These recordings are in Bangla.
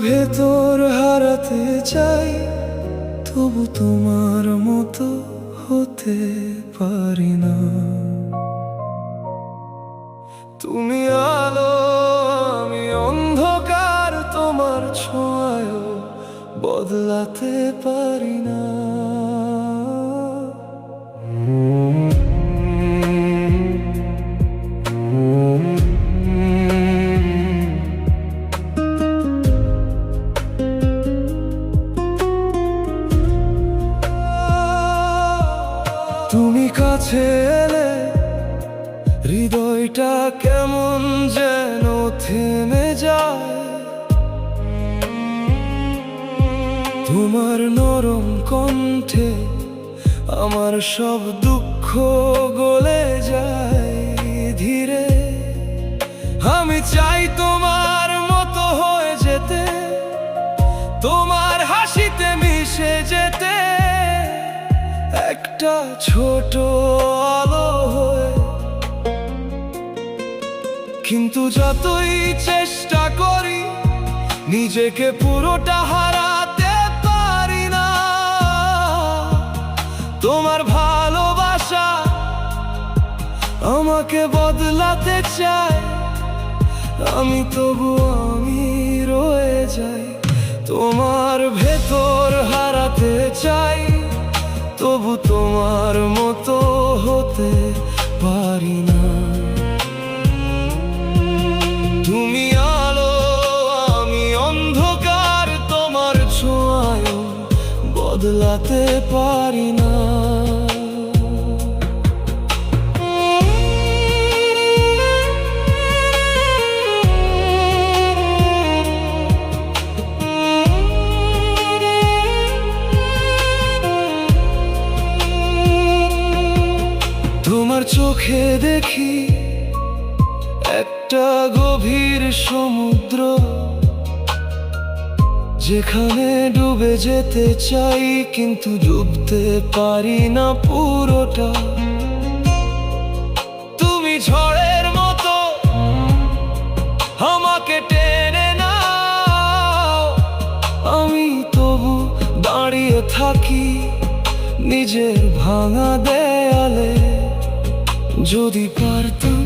ভেতর হারাতে চাই, তবু তোমার মতো হতে পারি না। তুমি আলো, আমি অন্ধকার, তোমার ছোঁয়ায়ও বদলাতে পারি না। তুমি কাছে এলে হৃদয়টা কেমন যেন থেমে যায়। তোমার নরম কণ্ঠে আমার সব দুঃখ গলে যায় ধীরে। আমি চাই তোমার মতো হয়ে যেতে, তোমার হাসিতে মিশে যেতে, একটা ছোট আলো হয়ে। কিন্তু যতই চেষ্টা করি, নিজেকে পুরোটা হারাতে পারি না। তোমার ভালোবাসা আমাকে বদলাতে চায়, আমি তবু আমি রয়ে যাই। তোমার ভেতর হারাতে চাই, তবু তোমার মতো হতে পারি না। তুমি আলো, আমি অন্ধকার, তোমার ছোঁয়ায়ও বদলাতে পারি না। তোমার চোখে দেখি একটা গভীর সমুদ্র, যেখানে ডুবে যেতে চাই কিন্তু ডুবতে পারি না পুরোটা। তুমি ঝড়ের মতো আমাকে টেনে নাও, আমি তবু দাঁড়িয়ে থাকি নিজের ভাঙা দেয়ালে। যদি পারতাম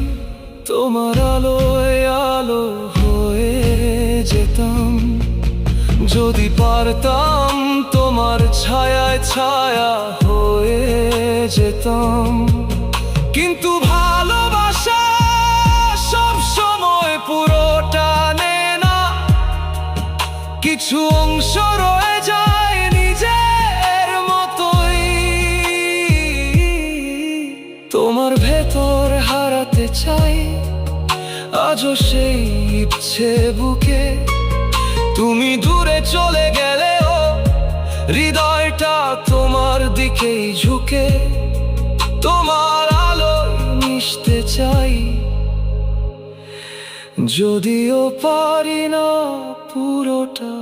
তোমার আলোয় আলো হয়ে যেতাম, যদি পারতাম তোমার ছায়ায় ছায়া হয়ে যেতাম। কিন্তু ভালোবাসা সব সময় পুরোটা নেয় না, কিছু অংশ রয়ে যায় নিজের মতোই। তোমার ভেতর হারাতে চাই, আজও সেই ইচ্ছে বুকে। তুমি দূরে চলে গেলেও হৃদয়টা তোমার দিকেই ঝুঁকে। তোমার আলোয় মিশতে চাই, যদিও পারি না পুরোটা।